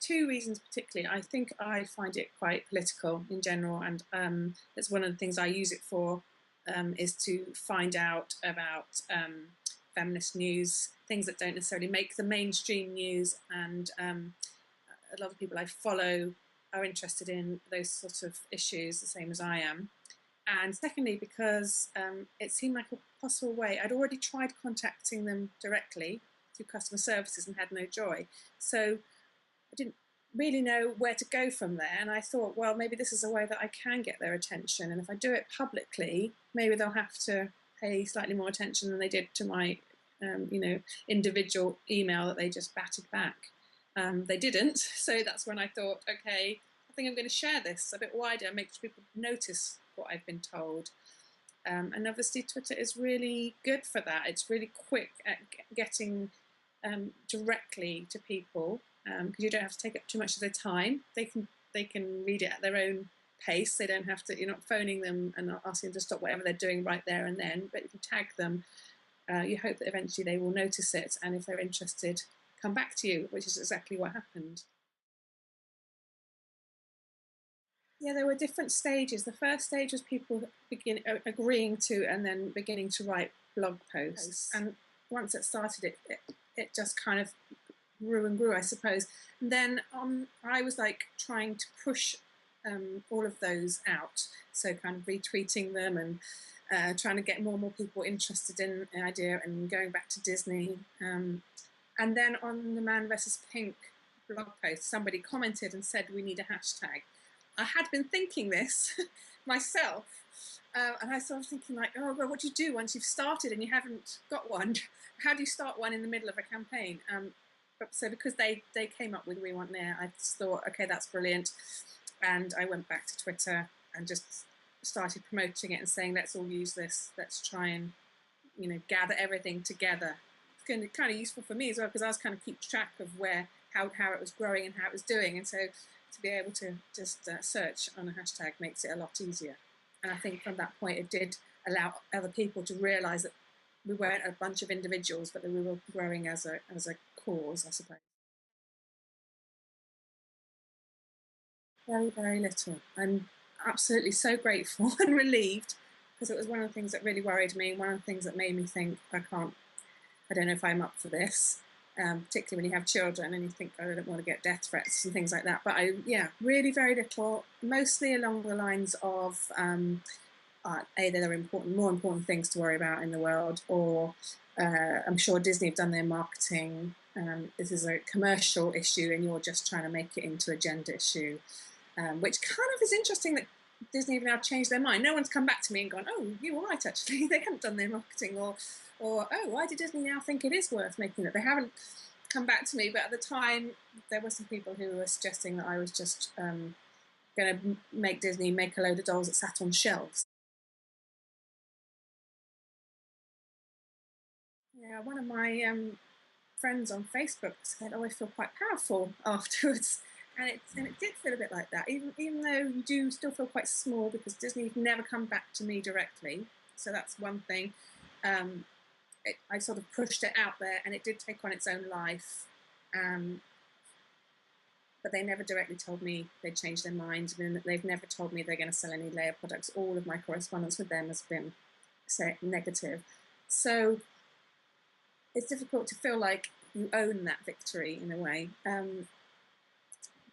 Two reasons particularly. I think I find it quite political in general, and that's one of the things I use it for, is to find out about feminist news, things that don't necessarily make the mainstream news, and a lot of people I follow are interested in those sort of issues, the same as I am. And secondly, because it seemed like a possible way. I'd already tried contacting them directly through customer services and had no joy. So I didn't really know where to go from there. And I thought, well, maybe this is a way that I can get their attention. And if I do it publicly, maybe they'll have to pay slightly more attention than they did to my, individual email that they just batted back. They didn't. So that's when I thought, okay, I think I'm going to share this a bit wider, make sure people notice what I've been told. And obviously Twitter is really good for that. It's really quick at getting directly to people, because you don't have to take up too much of their time. They can read it at their own pace. They don't have to. You're not phoning them and asking them to stop whatever they're doing right there and then. But if you tag them, you hope that eventually they will notice it, and if they're interested, come back to you, which is exactly what happened. Yeah, there were different stages. The first stage was people agreeing to and then beginning to write blog posts. And once it started, it just kind of grew and grew, I suppose. And then I was like trying to push all of those out. So kind of retweeting them and trying to get more and more people interested in the idea and going back to Disney. And then on the Man vs. Pink blog post, somebody commented and said, we need a hashtag. I had been thinking this myself, and I started thinking like, oh, well, what do you do once you've started and you haven't got one? How do you start one in the middle of a campaign? So because they came up with We Want Leia, I just thought, okay, that's brilliant. And I went back to Twitter and just started promoting it and saying, let's all use this. Let's try and, gather everything together. It's kind of useful for me as well, because I was kind of keep track of how it was growing and how it was doing. And so to be able to just search on a hashtag makes it a lot easier. And I think from that point, it did allow other people to realise that we weren't a bunch of individuals, but that we were growing as a cause, I suppose. Very, very little. I'm absolutely so grateful and relieved, because it was one of the things that really worried me, one of the things that made me think, I don't know if I'm up for this. Particularly when you have children and you think, oh, I don't want to get death threats and things like that. But really very little, mostly along the lines of either there are more important things to worry about in the world, or I'm sure Disney have done their marketing. This is a commercial issue and you're just trying to make it into a gender issue, which kind of is interesting that Disney have now changed their mind. No one's come back to me and gone, oh, you were right, actually. They haven't done their marketing, or oh, why did Disney now think it is worth making it? They haven't come back to me, but at the time there were some people who were suggesting that I was just going to make Disney make a load of dolls that sat on shelves. Yeah, one of my friends on Facebook said, oh, I feel quite powerful afterwards. And it did feel a bit like that, even though you do still feel quite small, because Disney have never come back to me directly. So that's one thing. I sort of pushed it out there, and it did take on its own life. But they never directly told me they'd changed their minds. I mean, they've never told me they're going to sell any Leia products. All of my correspondence with them has been, say, negative. So it's difficult to feel like you own that victory in a way.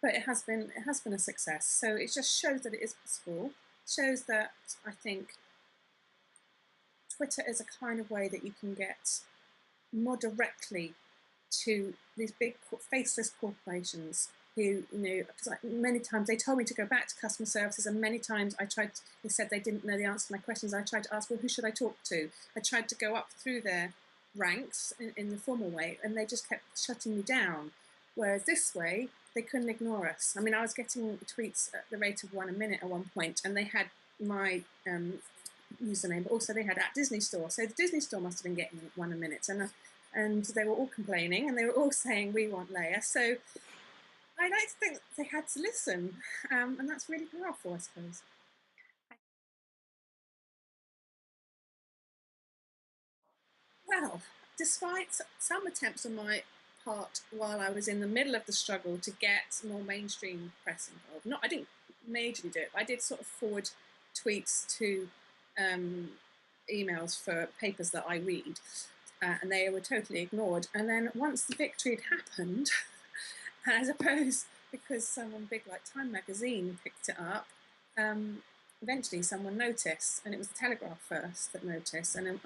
But it has been a success. So it just shows that it is possible. It shows that I think Twitter is a kind of way that you can get more directly to these big faceless corporations who, because many times they told me to go back to customer services, and many times they said they didn't know the answer to my questions. I tried to ask, well, who should I talk to? I tried to go up through their ranks in the formal way, and they just kept shutting me down. Whereas this way, they couldn't ignore us. I mean, I was getting tweets at the rate of one a minute at one point, and they had my username, but also they had at Disney Store. So the Disney Store must have been getting one a minute, and they were all complaining, and they were all saying, we want Leia. So I like to think they had to listen, and that's really powerful, I suppose. Well, despite some attempts on my part while I was in the middle of the struggle to get more mainstream press involved. Not, I didn't majorly do it, but I did sort of forward tweets to emails for papers that I read, and they were totally ignored. And then once the victory had happened, and I suppose because someone big like Time magazine picked it up, eventually someone noticed, and it was the Telegraph first that noticed. And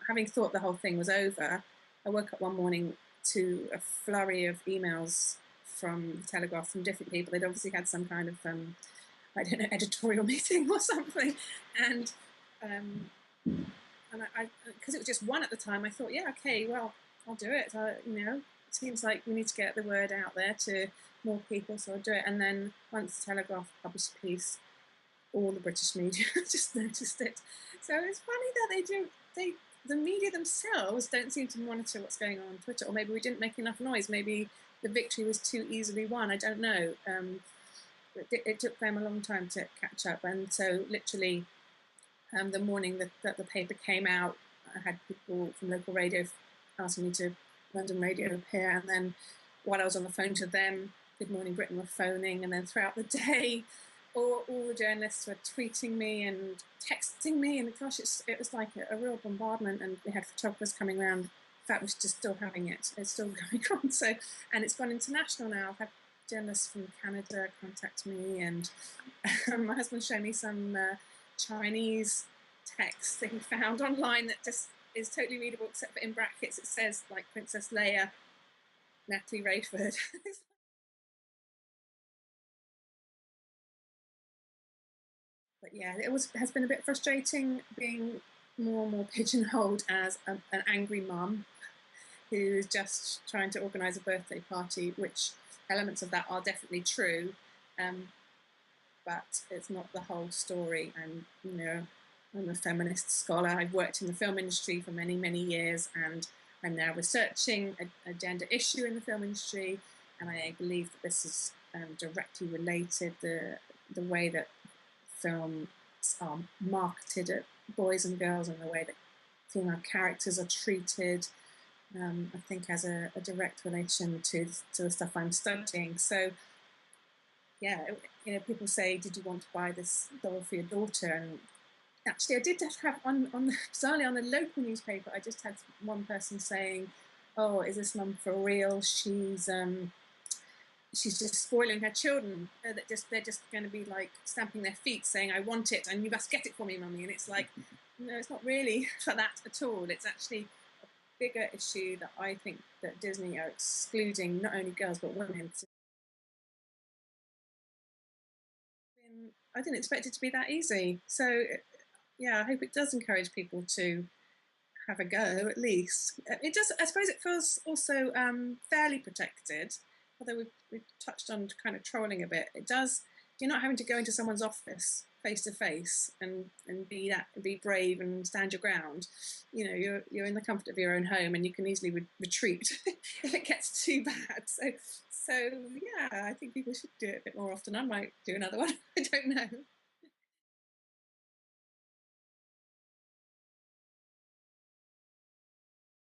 having thought the whole thing was over, I woke up one morning to a flurry of emails from the Telegraph from different people. They'd obviously had some kind of, I don't know, editorial meeting or something. And because it was just one at the time, I thought, yeah, okay, well, I'll do it. You know, it seems like we need to get the word out there to more people, so I'll do it. And then once the Telegraph published a piece, all the British media just noticed it. So it's funny that the media themselves don't seem to monitor what's going on Twitter, or maybe we didn't make enough noise. Maybe the victory was too easily won. I don't know. It took them a long time to catch up, and so literally the morning that the paper came out, I had people from local radio asking me to London radio appear, and then while I was on the phone to them, Good Morning Britain were phoning, and then throughout the day, all the journalists were tweeting me and texting me, and gosh, it was like a real bombardment, and we had photographers coming around. In fact, we're just still having it. It's still going on. So, and it's gone international now. I've had journalists from Canada contact me, and my husband showed me some Chinese text that he found online that just is totally readable, except for in brackets it says like Princess Leia, Natalie Wreyford. But yeah, has been a bit frustrating being more and more pigeonholed as an angry mum who's just trying to organise a birthday party, which elements of that are definitely true, but it's not the whole story. And you know, I'm a feminist scholar. I've worked in the film industry for many, many years, and I'm now researching a gender issue in the film industry, and I believe that this is directly related, the way that films are marketed at boys and girls and the way that female characters are treated, I think has a direct relation to the stuff I'm studying. So yeah, you know, people say, did you want to buy this doll for your daughter? And actually I did have bizarrely on a local newspaper, I just had one person saying, oh, is this mum for real? She's just spoiling her children. They're just going to be like stamping their feet saying, I want it and you must get it for me, mummy. And it's like, no, it's not really for that at all. It's actually a bigger issue that I think that Disney are excluding not only girls but women. I didn't expect it to be that easy. So yeah, I hope it does encourage people to have a go at least. It does. I suppose it feels also fairly protected, although we've touched on kind of trolling a bit. It does. You're not having to go into someone's office face to face and be brave and stand your ground. You know, you're in the comfort of your own home, and you can easily retreat if it gets too bad. So yeah, I think people should do it a bit more often. I might do another one. I don't know.